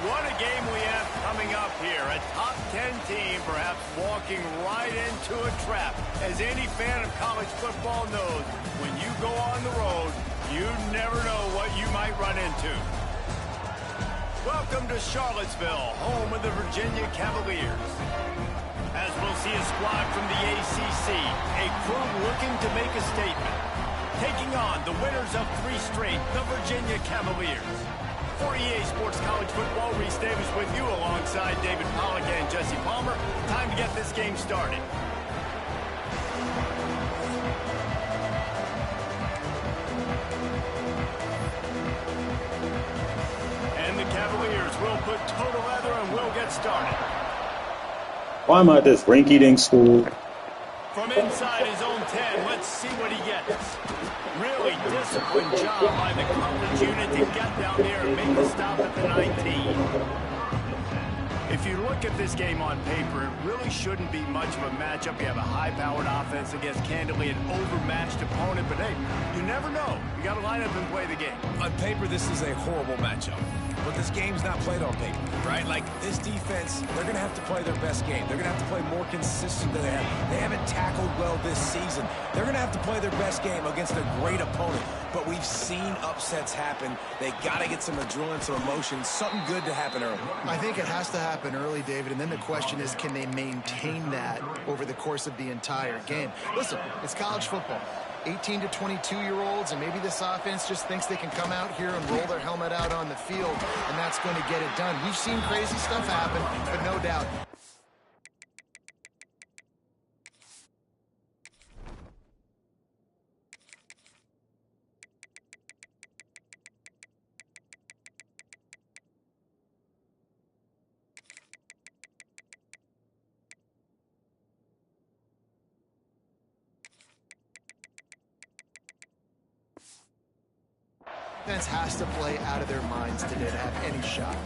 What a game we have coming up here. A top 10 team perhaps walking right into a trap. As any fan of college football knows, when you go on the road, you never know what you might run into. Welcome to Charlottesville, home of the Virginia Cavaliers. As we'll see a squad from the ACC, a crew looking to make a statement. Taking on the winners of 3 straight, the Virginia Cavaliers. For EA Sports College Football, Reese Davis with you alongside David Pollack and Jesse Palmer. Time to get this game started. And the Cavaliers will put total leather and will get started. Why am I at this rinky-dink school? From inside his own 10, let's see what he gets. Really disciplined job by the coverage unit to get down there and make a stop at the 19. If you look at this game on paper, it really shouldn't be much of a matchup. You have a high-powered offense against, candidly, an overmatched opponent. But, hey, you never know. You got to line up and play the game. On paper, this is a horrible matchup. But this game's not played on paper, right? Like, this defense, they're going to have to play their best game. They're going to have to play more consistent than they have. They haven't tackled well this season. They're going to have to play their best game against a great opponent. But we've seen upsets happen. They got to get some adrenaline, some emotion, something good to happen early. I think it has to happen early, David, and then the question is, can they maintain that over the course of the entire game? Listen, it's college football. 18 to 22-year-olds, and maybe this offense just thinks they can come out here and roll their helmet out on the field, and that's going to get it done. We've seen crazy stuff happen, but no doubt. Defense has to play out of their minds today to have any shot.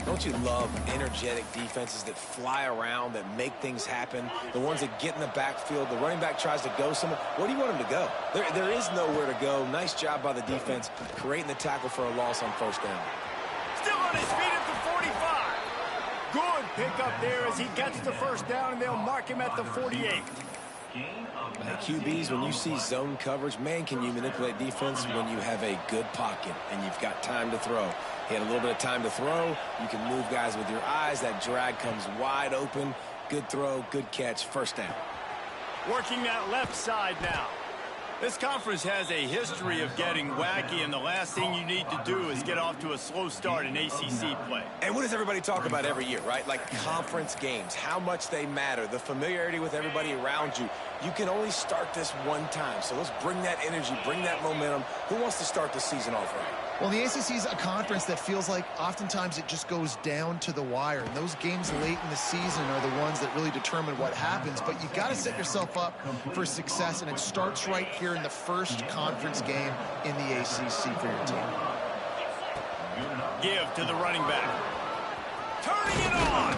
Don't you love energetic defenses that fly around, that make things happen? The ones that get in the backfield, the running back tries to go somewhere. Where do you want him to go? There is nowhere to go. Nice job by the defense creating the tackle for a loss on first down. Still on his feet at the 45. Good pickup there as he gets the first down, and they'll mark him at the 48. QBs, when you see zone coverage, man, can you manipulate defense when you have a good pocket and you've got time to throw. He had a little bit of time to throw. You can move guys with your eyes. That drag comes wide open. Good throw, good catch, first down. Working that left side now. This conference has a history of getting wacky, and the last thing you need to do is get off to a slow start in ACC play. And what does everybody talk about every year, right? Like conference games, how much they matter, the familiarity with everybody around you. You can only start this one time, so let's bring that energy, bring that momentum. Who wants to start the season off right? Well, the ACC is a conference that feels like oftentimes it just goes down to the wire. And those games late in the season are the ones that really determine what happens. But you got to set yourself up for success, and it starts right here in the first conference game in the ACC for your team. Give to the running back. Turning it on.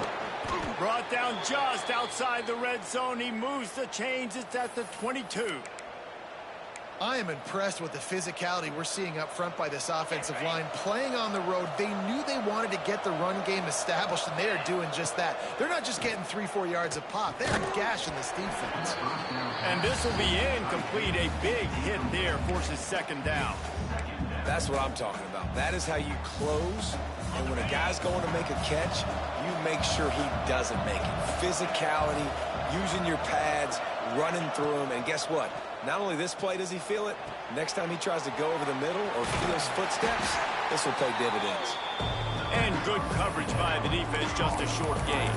Brought down just outside the red zone. He moves the chains. It's at the 22. I am impressed with the physicality we're seeing up front by this offensive line. Playing on the road, they knew they wanted to get the run game established, and they are doing just that. They're not just getting 3-4 yards of pop. They're gashing this defense. And this will be incomplete. A big hit there forces second down. That's what I'm talking about. That is how you close. And when a guy's going to make a catch, you make sure he doesn't make it. Physicality, using your pads, running through them, and guess what? Not only this play does he feel it, next time he tries to go over the middle or feels footsteps, this will pay dividends. And good coverage by the defense, just a short gain.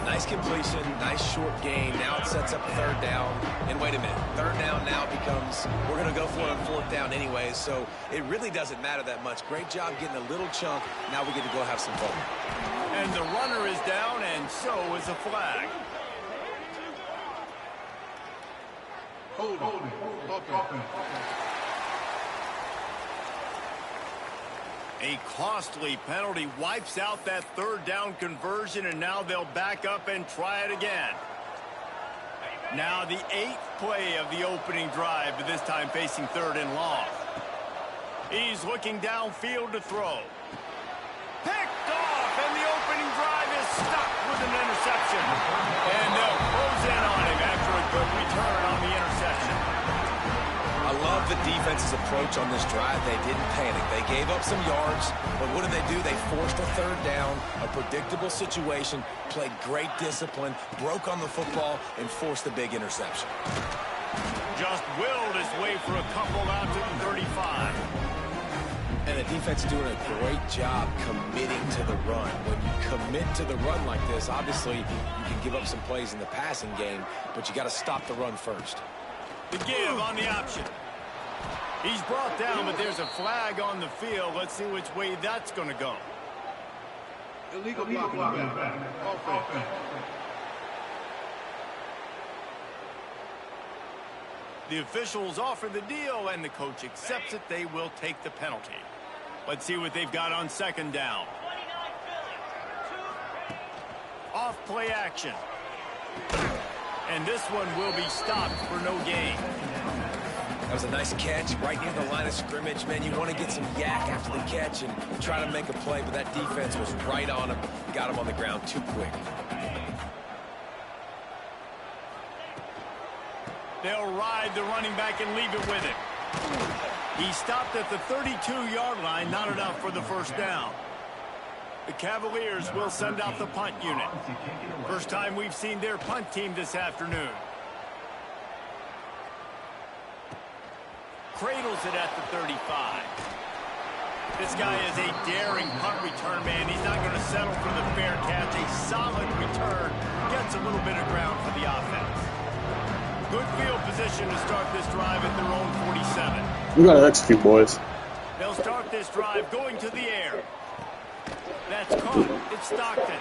Nice completion, nice short gain. Now it sets up third down. And wait a minute, third down now becomes, we're going to go for it on fourth down anyways, so it really doesn't matter that much. Great job getting a little chunk. Now we get to go have some fun. And the runner is down, and so is a flag. Hold it. A costly penalty wipes out that third down conversion, and now they'll back up and try it again. Now the 8th play of the opening drive, but this time facing third and long. He's looking downfield to throw. stopped with an interception. And they'll close in on him after a good return on the interception. I love the defense's approach on this drive. They didn't panic. They gave up some yards, but what did they do? They forced a third down, a predictable situation, played great discipline, broke on the football, and forced the big interception. Just willed his way for a couple out to the 35. And the defense is doing a great job committing to the run. When you commit to the run like this, obviously you can give up some plays in the passing game, but you got to stop the run first. The give on the option. He's brought down, but there's a flag on the field. Let's see which way that's going to go. Illegal blocking back. Offense. The officials offer the deal, and the coach accepts it. They will take the penalty. Let's see what they've got on second down. Off play action. And this one will be stopped for no gain. That was a nice catch right near the line of scrimmage. Man, you want to get some yak after the catch and try to make a play, but that defense was right on him. Got him on the ground too quick. They'll ride the running back and leave it with him. He stopped at the 32-yard line, not enough for the first down. The Cavaliers will send out the punt unit. First time we've seen their punt team this afternoon. Cradles it at the 35. This guy is a daring punt return man. He's not going to settle for the fair catch. A solid return. Gets a little bit of ground for the offense. Good field position to start this drive at their own 47. We gotta execute, boys. They'll start this drive going to the air. That's caught. It's Stockton.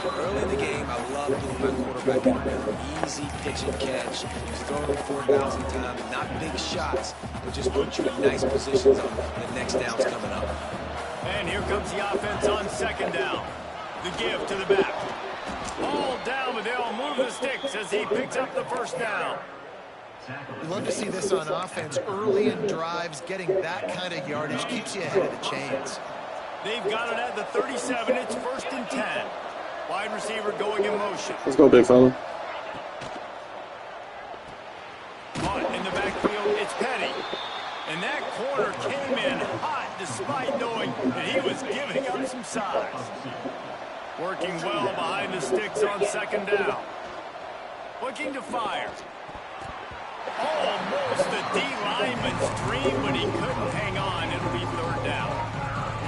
Early in the game, I love getting my quarterback in an easy pitch and catch. He's throwing it 4,000 times. Not big shots, but just put you in nice positions on the next downs coming up. And here comes the offense on second down. The give to the back. All down, but they'll move the sticks as he picks up the first down. We love to see this on offense. Early in drives, getting that kind of yardage keeps you ahead of the chains. They've got it at the 37. It's 1st and 10. Wide receiver going in motion. Let's go, big fella. Caught in the backfield, it's Petty. And that corner came in hot despite knowing that he was giving up some size. Working well behind the sticks on second down. Looking to fire. Almost a D lineman's dream, but he couldn't hang on. It'll be third down.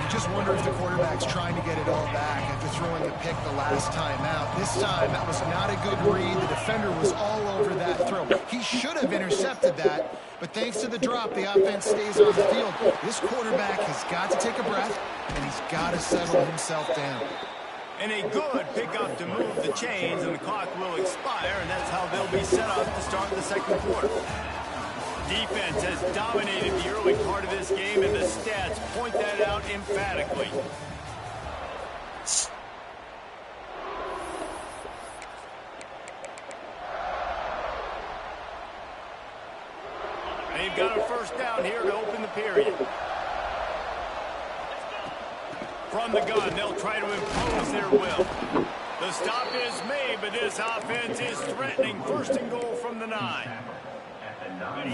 You just wonder if the quarterback's trying to get it all back after throwing a pick the last time out. This time, that was not a good read. The defender was all over that throw. He should have intercepted that, but thanks to the drop, the offense stays on the field. This quarterback has got to take a breath, and he's got to settle himself down. And a good pickup to move the chains, and the clock will expire, and that's how they'll be set up to start the second quarter. Defense has dominated the early part of this game, and the stats point that out emphatically. They've got a first down here to open the period. From the gun, they'll try to impose their will. The stop is made, but this offense is threatening. First and goal from the 9.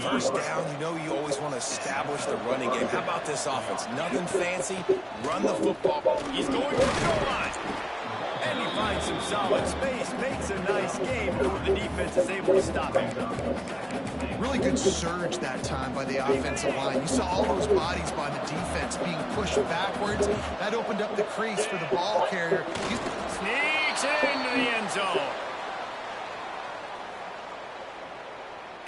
First down, you know you always want to establish the running game. How about this offense? Nothing fancy. Run the football. He's going for the goal line. And he finds some solid space. Makes a nice game before the defense is able to stop him. Really good surge that time by the offensive line. You saw all those bodies by the defense being pushed backwards. That opened up the crease for the ball carrier. Sneaks into the end zone.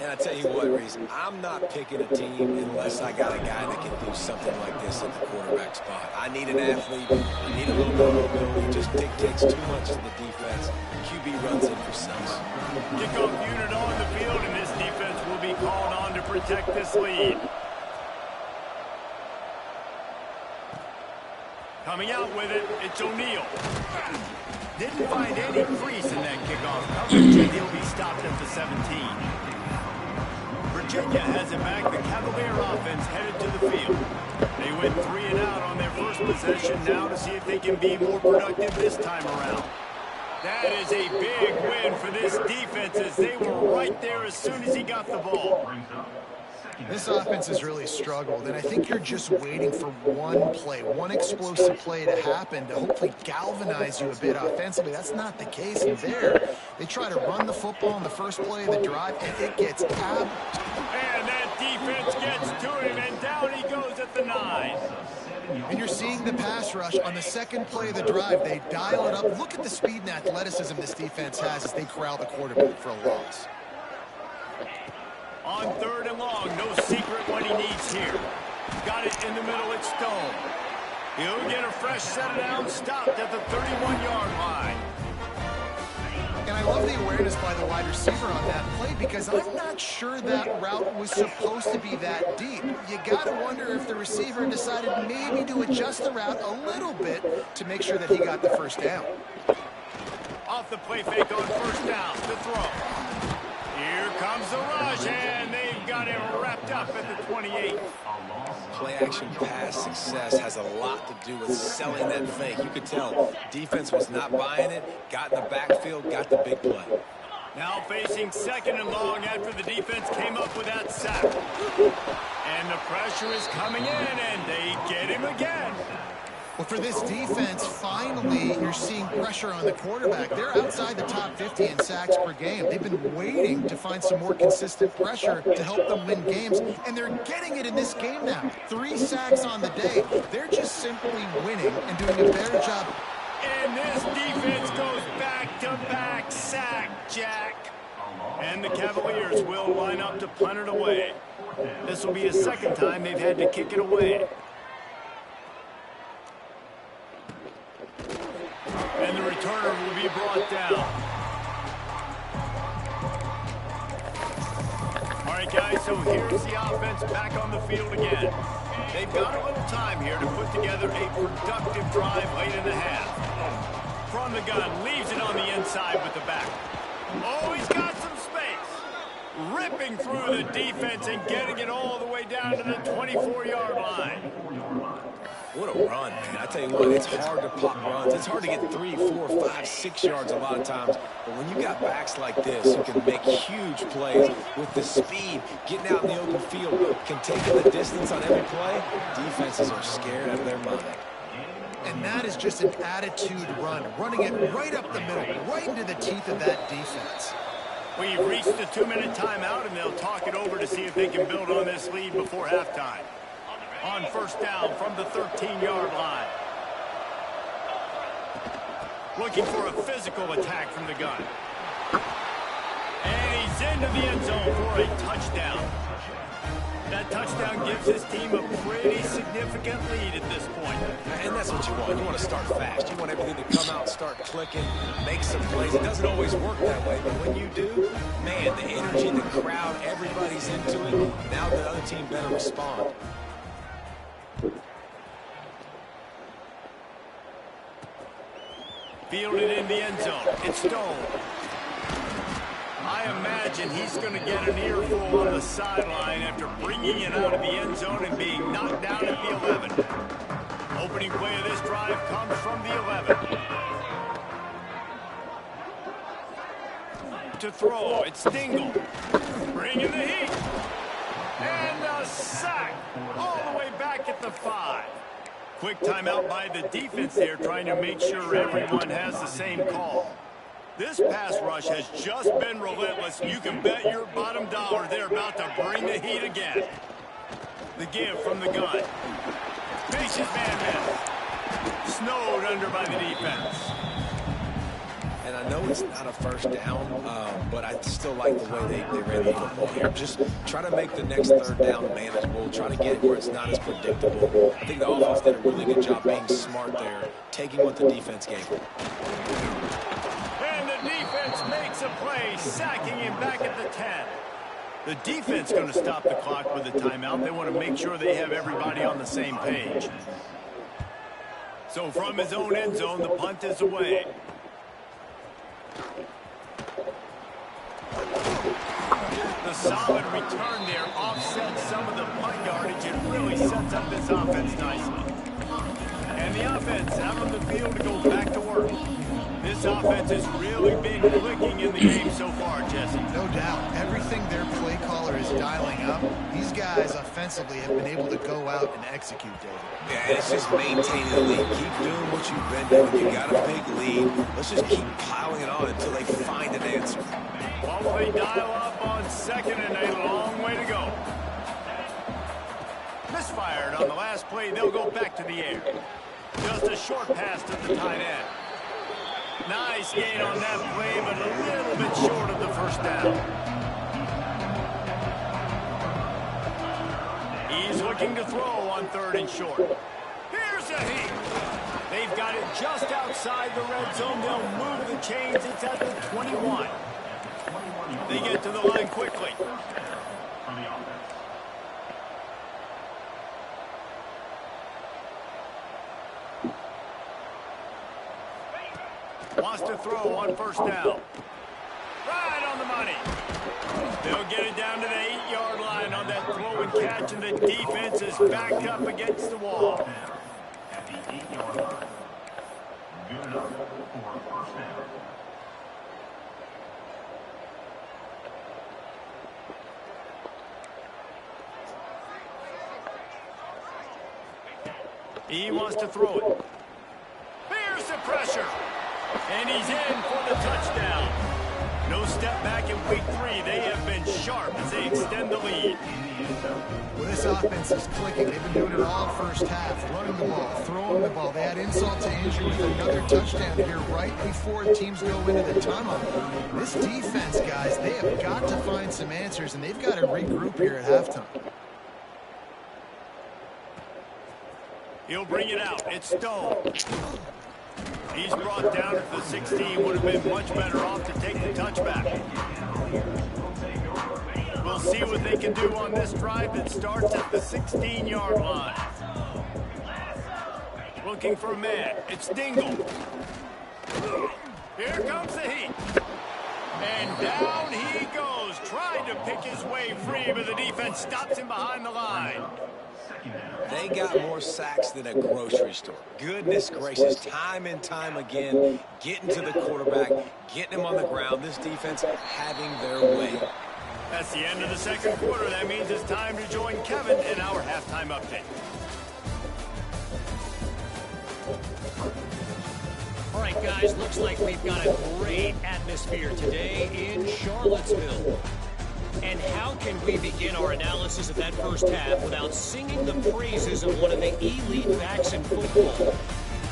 And I tell you what, Reese, I'm not picking a team unless I got a guy that can do something like this at the quarterback spot. I need an athlete. I need a little bit of mobility. Just dictates too much to the defense. QB runs in for 6. Kickoff unit on the field, and this defense will be called on to protect this lead. Coming out with it, it's O'Neal. Didn't find any crease in that kickoff coverage, and he'll be stopped at the 17. Virginia has it back. The Cavalier offense headed to the field. They went 3 and out on their first possession now to see if they can be more productive this time around. That is a big win for this defense as they were right there as soon as he got the ball. This offense has really struggled, and I think you're just waiting for one play, one explosive play to happen to hopefully galvanize you a bit offensively. That's not the case there. They try to run the football in the first play of the drive, and it gets out. And that defense gets to him, and down he goes at the 9. And you're seeing the pass rush on the second play of the drive. They dial it up. Look at the speed and athleticism this defense has as they corral the quarterback for a loss. On 3rd and long, no secret what he needs here. Got it in the middle, it's Stone. He'll get a fresh set down, stopped at the 31-yard line. And I love the awareness by the wide receiver on that play because I'm not sure that route was supposed to be that deep. You got to wonder if the receiver decided maybe to adjust the route a little bit to make sure that he got the first down. Off the play fake on 1st down to throw. Here comes the rush, and they've got him wrapped up at the 28. Play-action pass success has a lot to do with selling that fake. You could tell defense was not buying it, got in the backfield, got the big play. Now facing 2nd and long after the defense came up with that sack. And the pressure is coming in, and they get him again. Well, for this defense, finally, you're seeing pressure on the quarterback. They're outside the top 50 in sacks per game. They've been waiting to find some more consistent pressure to help them win games, and they're getting it in this game now. 3 sacks on the day. They're just simply winning and doing a better job. And this defense goes back-to-back sack, Jack. And the Cavaliers will line up to punt it away. This will be a 2nd time they've had to kick it away. And the returner will be brought down. All right, guys, so here's the offense back on the field again. They've got a little time here to put together a productive drive late in the half. From the gun, leaves it on the inside with the back. Oh, he's got some space. Ripping through the defense and getting it all the way down to the 24-yard line. What a run, man. I tell you what, it's hard to pop runs. It's hard to get 3, 4, 5, 6 yards a lot of times. But when you got backs like this who can make huge plays with the speed, getting out in the open field, can take the distance on every play, defenses are scared out of their mind. And that is just an attitude run, running it right up the middle, right into the teeth of that defense. We've reached the 2-minute timeout, and they'll talk it over to see if they can build on this lead before halftime. On 1st down from the 13-yard line. Looking for a physical attack from the gun. And he's into the end zone for a touchdown. That touchdown gives his team a pretty significant lead at this point. And that's what you want. You want to start fast. You want everything to come out, start clicking, make some plays. It doesn't always work that way, but when you do, man, the energy, the crowd, everybody's into it. Now the other team better respond. Fielded in the end zone. It's Stone. I imagine he's going to get an earful on the sideline after bringing it out of the end zone and being knocked down at the 11. Opening play of this drive comes from the 11. To throw, it's Dingle. Bringing the heat. And a sack all the way back at the 5. Quick timeout by the defense there, trying to make sure everyone has the same call. This pass rush has just been relentless. You can bet your bottom dollar they're about to bring the heat again. The give from the gun. Faces man miss. Snowed under by the defense. And I know it's not a 1st down, but I still like the way they ran the football here. Just try to make the next 3rd down manageable. Try to get it where it's not as predictable. I think the offense did a really good job being smart there, taking what the defense gave them. And the defense makes a play, sacking him back at the 10. The defense going to stop the clock with a timeout. They want to make sure they have everybody on the same page. So from his own end zone, the punt is away. The solid return there offsets some of the punt yardage and really sets up this offense nicely. And the offense out on the field to go back to work. This offense has really been clicking in the game so far, Jesse. No doubt. Everything their play caller is dialing up, these guys offensively have been able to go out and execute, David. Yeah, it's just maintaining the lead. Keep doing what you've been doing. You got a big lead. Let's just keep piling it on until they find an answer. What will they dial up on second and a long way to go? Misfired on the last play. They'll go back to the air. Just a short pass to the tight end. Nice gain on that play, but a little bit short of the first down. He's looking to throw on third and short. Here's a heat. They've got it just outside the red zone. They'll move the chains. It's at the 21. They get to the line quickly. Wants to throw on first down. Right on the money. They'll get it down to the 8-yard line on that throw and catch, and the defense is backed up against the wall. At the 8-yard line. Good enough for a first down. He wants to throw it. There's the pressure. And he's in for the touchdown. No step back in week 3. They have been sharp as they extend the lead. Well, this offense is clicking. They've been doing it all first half. Running the ball, throwing the ball. They had insult to injury with another touchdown here right before teams go into the tunnel. This defense, guys, they have got to find some answers, and they've got to regroup here at halftime. He'll bring it out. It's Stone. He's brought down at the 16. Would have been much better off to take the touchback. We'll see what they can do on this drive that starts at the 16-yard line. Looking for a man. It's Dingle. Here comes the heat. And down he goes. Trying to pick his way free, but the defense stops him behind the line. They got more sacks than a grocery store. Goodness gracious, time and time again, getting to the quarterback, getting him on the ground. This defense having their way. That's the end of the second quarter. That means it's time to join Kevin in our halftime update. All right, guys, looks like we've got a great atmosphere today in Charlottesville. And how can we begin our analysis of that first half without singing the praises of one of the elite backs in football?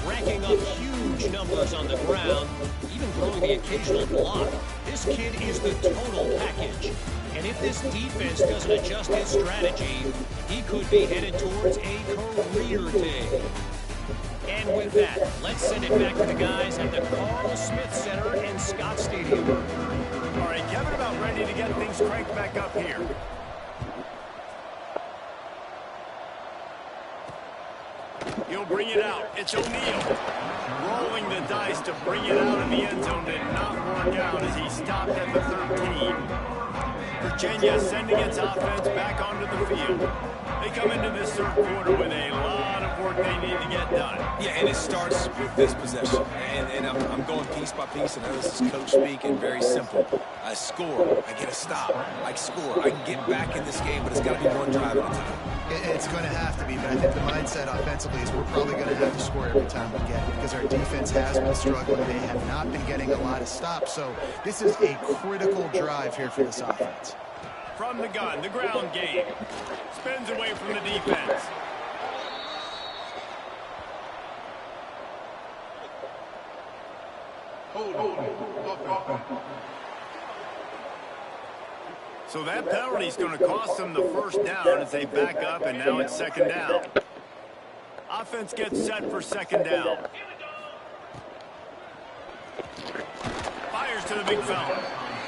Racking up huge numbers on the ground, even throwing the occasional block. This kid is the total package. And if this defense doesn't adjust his strategy, he could be headed towards a career day. And with that, let's send it back to the guys at the Carl Smith Center in Scott Stadium. All right, Kevin, about ready to get things cranked back up here. He'll bring it out. It's O'Neal. Rolling the dice to bring it out of the end zone. Did not work out as he stopped at the 13. Virginia sending its offense back onto the field. They come into this third quarter with a lot of work they need to get done. Yeah, and it starts with this possession. And I'm going piece by piece. I know this is coach speaking, very simple. I score, I get a stop. I score, I can get back in this game, but it's got to be one drive at a time. It's going to have to be, but I think the mindset offensively is we're probably going to have to score every time we get it because our defense has been struggling. They have not been getting a lot of stops, so this is a critical drive here for this offense. From the gun, the ground game. Spins away from the defense. So that penalty is going to cost them the first down as they back up, and now it's second down. Offense gets set for second down. Fires to the big fella.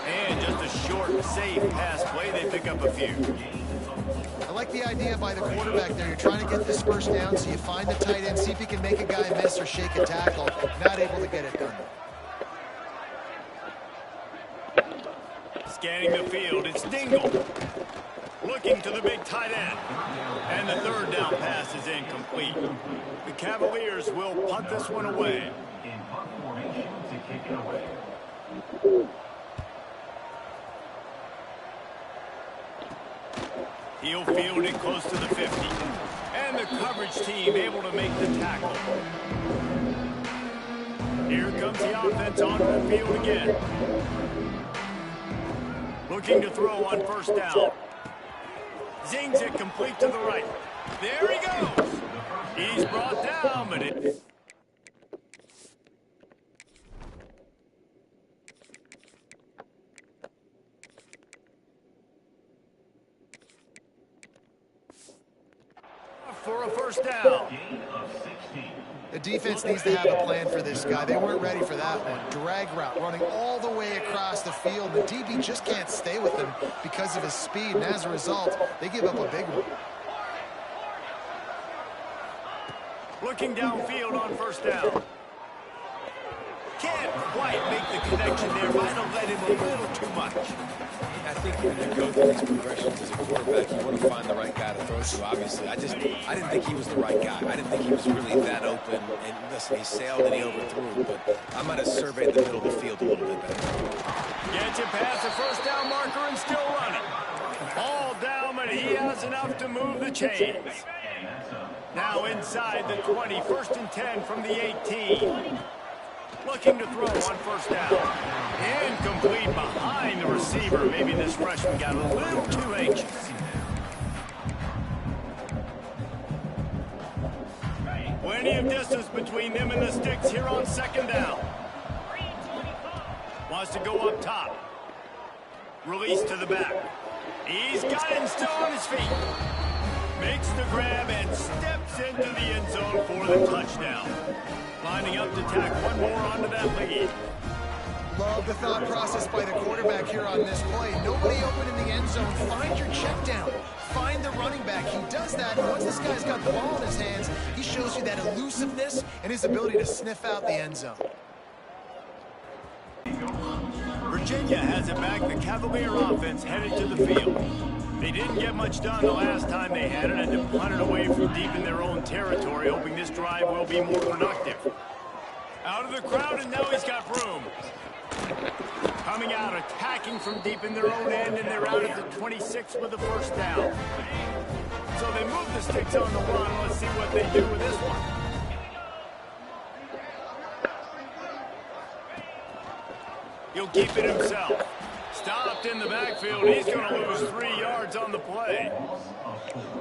And just a short, safe pass play. They pick up a few. I like the idea by the quarterback there. You're trying to get this first down, so you find the tight end, see if he can make a guy miss or shake a tackle. Not able to get it done. Scanning the field, it's Dingle. Looking to the big tight end. And the third down pass is incomplete. The Cavaliers will punt this one away. In punt formation to kick it away. He'll field it close to the 50. And the coverage team able to make the tackle. Here comes the offense onto the field again. Looking to throw on first down. Zings it complete to the right. There he goes. He's brought down, but it... for a first down. Gain of 16. The defense needs to have a plan for this guy. They weren't ready for that one. Drag route, running all the way across the field. The DB just can't stay with him because of his speed, and as a result, they give up a big one. Looking downfield on first down. Can't quite make the connection there. Might have led him a little too much. I think when you go through these progressions as a quarterback, you want to find the right guy to throw to, obviously. I didn't think he was the right guy. I didn't think he was really that open. And listen, he sailed and he overthrew, but I might have surveyed the middle of the field a little bit better. Gets it past the first down marker and still running. All down, but he has enough to move the chains. Now inside the 20, first and 10 from the 18. Looking to throw on first down. Incomplete behind the receiver. Maybe this freshman got a little too anxious. Plenty of distance between them and the sticks here on second down. Wants to go up top. Release to the back. He's got him still on his feet. Makes the grab and steps into the end zone for the touchdown. Lining up to tack one more onto that lead. Love the thought process by the quarterback here on this play. Nobody open in the end zone. Find your check down. Find the running back. He does that, and once this guy's got the ball in his hands, he shows you that elusiveness and his ability to sniff out the end zone. Virginia has it back. The Cavalier offense headed to the field. They didn't get much done the last time they had it, and to punt it away from deep in their own territory, hoping this drive will be more productive. Out of the crowd, and now he's got room. Coming out, attacking from deep in their own end, and they're out at the 26 with the first down. So they move the sticks on the run. Let's see what they do with this one. He'll keep it himself. Stopped in the backfield. He's going to lose 3 yards on the play.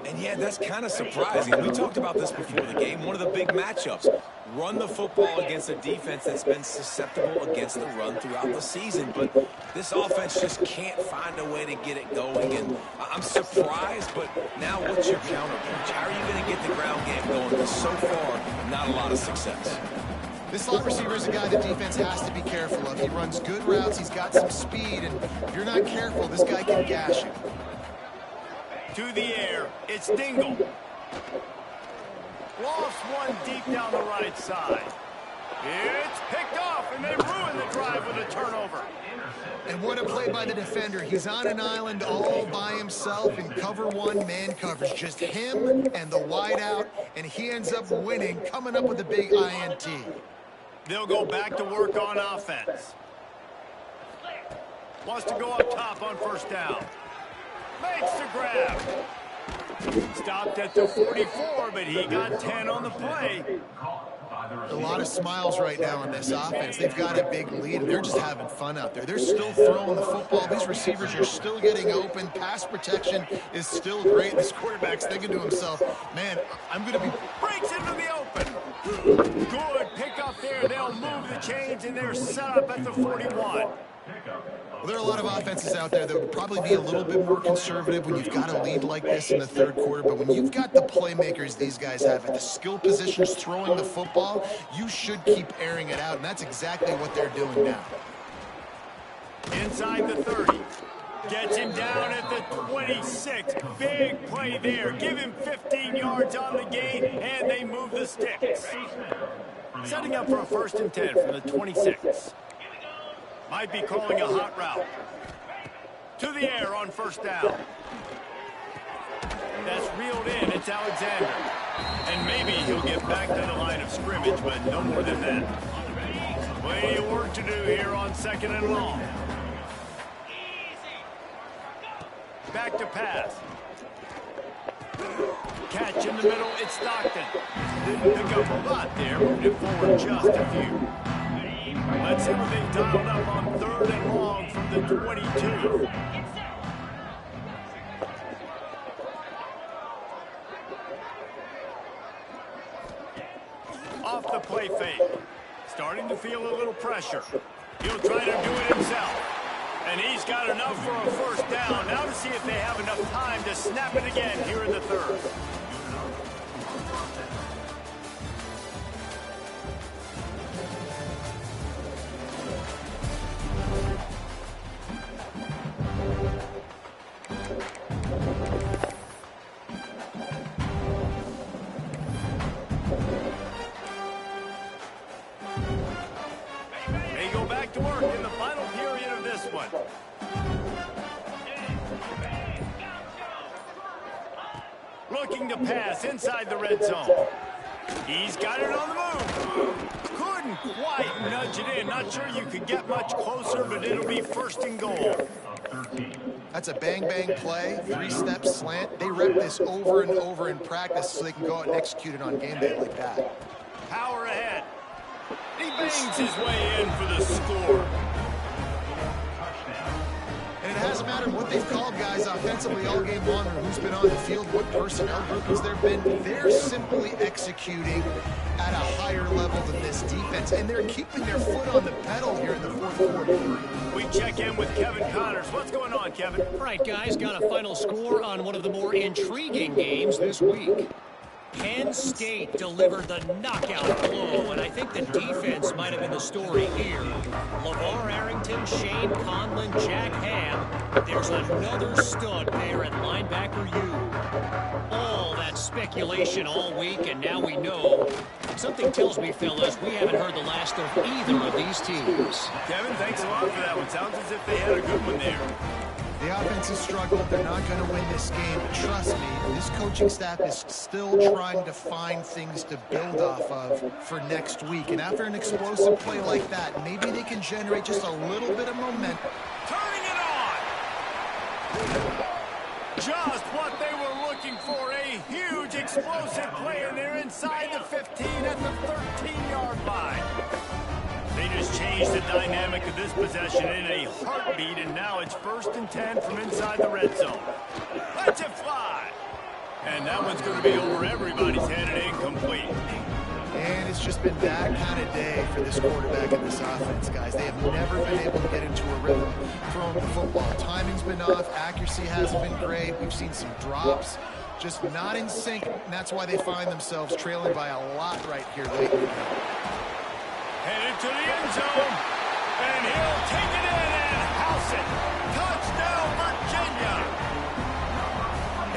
And yeah, that's kind of surprising. We talked about this before the game. One of the big matchups. Run the football against a defense that's been susceptible against the run throughout the season. But this offense just can't find a way to get it going. And I'm surprised, but now what's your counterpunch? How are you going to get the ground game going? Because so far, not a lot of success. This slot receiver is a guy the defense has to be careful of. He runs good routes, he's got some speed, and if you're not careful, this guy can gash you. To the air, it's Dingle. Lost one deep down the right side. It's picked off, and they ruin the drive with a turnover. And what a play by the defender. He's on an island all by himself in cover one man coverage. Just him and the wide out, and he ends up winning, coming up with a big INT. They'll go back to work on offense. Wants to go up top on first down. Makes the grab. Stopped at the 44, but he got 10 on the play. A lot of smiles right now on this offense. They've got a big lead, and they're just having fun out there. They're still throwing the football. These receivers are still getting open. Pass protection is still great. This quarterback's thinking to himself, man, I'm going to be... Breaks into the open. Good pickup there. They'll move the chains, and they're set up at the 41. Well, there are a lot of offenses out there that would probably be a little bit more conservative when you've got a lead like this in the third quarter. But when you've got the playmakers these guys have at the skill positions throwing the football, you should keep airing it out. And that's exactly what they're doing now. Inside the 30. Gets him down at the 26. Big play there. Give him 15 yards on the gain, and they move the sticks. Setting up for a first and 10 from the 26. Might be calling a hot route. To the air on first down. That's reeled in. It's Alexander. And maybe he'll get back to the line of scrimmage, but no more than that. Plenty of work to do here on 2nd and long. Back to pass. Catch in the middle. It's Stockton. Didn't pick up a lot there. Moved it forward just a few. Let's see what they've dialed up on 3rd and long from the 22. Off the play fake. Starting to feel a little pressure. He'll try to do it himself. And he's got enough for a first down. Now to see if they have enough time to snap it again here in the 3rd. They go back to work in the final period of this one. Looking to pass inside the red zone. He's got it on the move. Couldn't quite nudge it in. Not sure you could get much closer, but it'll be 1st and goal. That's a bang-bang play, 3-step slant. They rep this over and over in practice so they can go out and execute it on game day like that. Power ahead. He bangs his way in for the score. And it hasn't mattered what they've called guys offensively all game long or who's been on the field, what personnel groupings they've been. They're simply executing at a higher level than this defense, and they're keeping their foot on the pedal here in the 4th quarter. We check in with Kevin Connors. What's going on, Kevin? All right, guys, got a final score on one of the more intriguing games this week. Penn State delivered the knockout blow, and I think the defense might have been the story here. LeVar Arrington, Shane Conlon, Jack Ham. There's another stud there at linebacker U. All that speculation all week, and now we know. Something tells me, fellas, we haven't heard the last of either of these teams. Kevin, thanks a lot for that one. Sounds as if they had a good one there. The offense has struggled. They're not going to win this game. But trust me, this coaching staff is still trying to find things to build off of for next week. And after an explosive play like that, maybe they can generate just a little bit of momentum. Turning it on! Just what they were looking for. A huge explosive play, and they're inside the 15 at the 13-yard line. They just changed the dynamic of this possession in a heartbeat, and now it's 1st and 10 from inside the red zone. Let's it fly! And that one's going to be over everybody's head and incomplete. And it's just been that kind of day for this quarterback and this offense, guys. They have never been able to get into a rhythm throwing the football. Timing's been off. Accuracy hasn't been great. We've seen some drops. Just not in sync, and that's why they find themselves trailing by a lot right here late in the game. Headed to the end zone, and he'll take it in and house it. Touchdown, Virginia.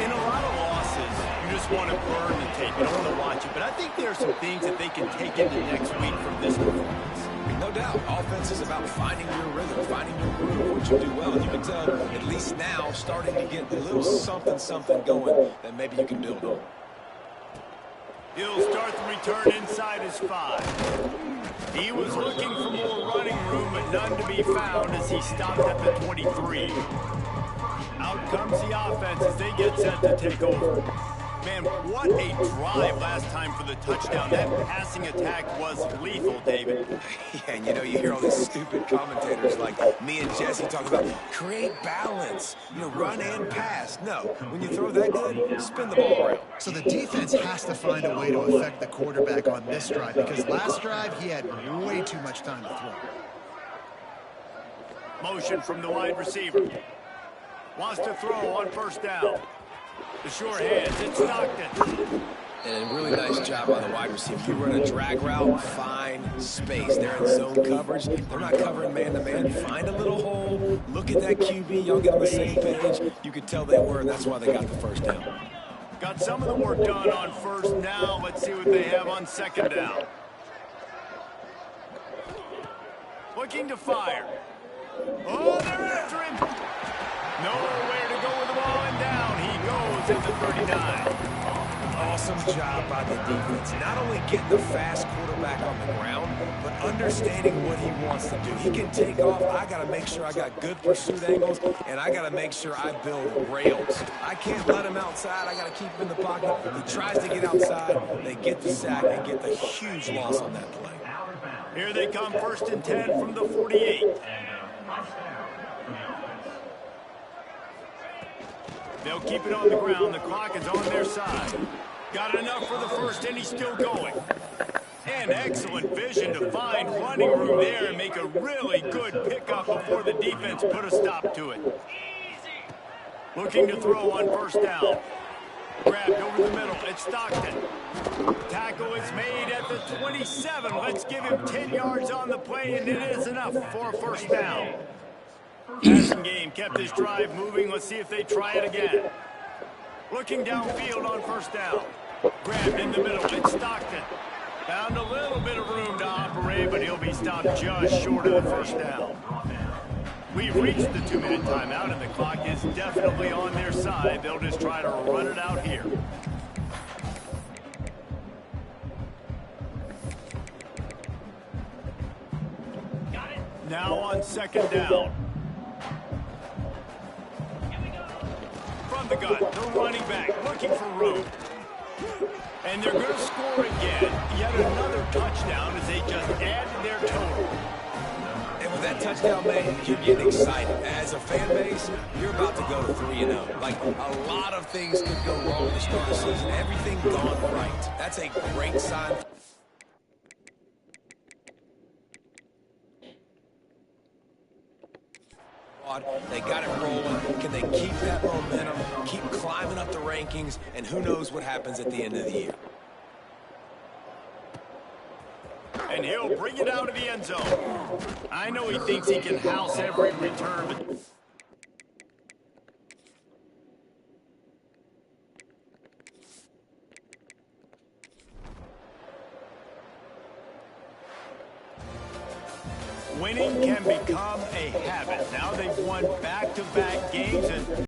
In a lot of losses, you just want to burn the tape. You don't want to watch it, but I think there are some things that they can take into next week from this performance. No doubt. Offense is about finding your rhythm, finding your groove, what you do well. And you can tell, at least now, starting to get a little something going that maybe you can build on. He'll start the return inside his 5. He was looking for more running room, but none to be found as he stopped at the 23. Out comes the offense as they get set to take over. Man, what a drive last time for the touchdown. That passing attack was lethal, David. Yeah, and you know, you hear all these stupid commentators like me and Jesse talk about create balance, you know, run and pass. No, when you throw that good, spin the ball around. So the defense has to find a way to affect the quarterback on this drive, because last drive he had way too much time to throw. Motion from the wide receiver. Wants to throw on first down. The short hands, it's Stockton. And a really nice job by the wide receiver. You run a drag route, find space. They're in zone coverage. They're not covering man-to-man. Find a little hole. Look at that QB. Y'all get on the same page. You could tell they were, and that's why they got the first down. Got some of the work done on first. Now let's see what they have on second down. Looking to fire. Oh, they're after him. Nowhere to go with the ball, and down he goes at the 39. Awesome job by the defense. Not only getting the fast quarterback on the ground, but understanding what he wants to do. He can take off. I got to make sure I got good pursuit angles, and I got to make sure I build rails. I can't let him outside. I got to keep him in the pocket. He tries to get outside. They get the sack and get the huge loss on that play. Here they come, 1st and 10 from the 48. They'll keep it on the ground. The clock is on their side. Got enough for the first, and he's still going. And excellent vision to find running room there and make a really good pickup before the defense put a stop to it. Looking to throw on 1st down. Grabbed over the middle. It's Stockton. Tackle is made at the 27. Let's give him 10 yards on the play, and it is enough for a 1st down. Passing game kept this drive moving. Let's see if they try it again. Looking downfield on 1st down. Grabbed in the middle. It's Stockton. Found a little bit of room to operate, but he'll be stopped just short of the 1st down. We've reached the 2-minute timeout, and the clock is definitely on their side. They'll just try to run it out here. Now on 2nd down. From the gun, the running back looking for room. And they're going to score again. Yet another touchdown as they just added their total. And with that touchdown, man, you're getting excited. As a fan base, you're about to go to 3-0. Like, a lot of things could go wrong to start the season. Everything gone right. That's a great sign. They got it rolling. Can they keep that momentum, keep climbing up the rankings, and who knows what happens at the end of the year. And he'll bring it out of the end zone. I know he thinks he can house every return, but winning can become a habit. Now they've won back-to-back games, and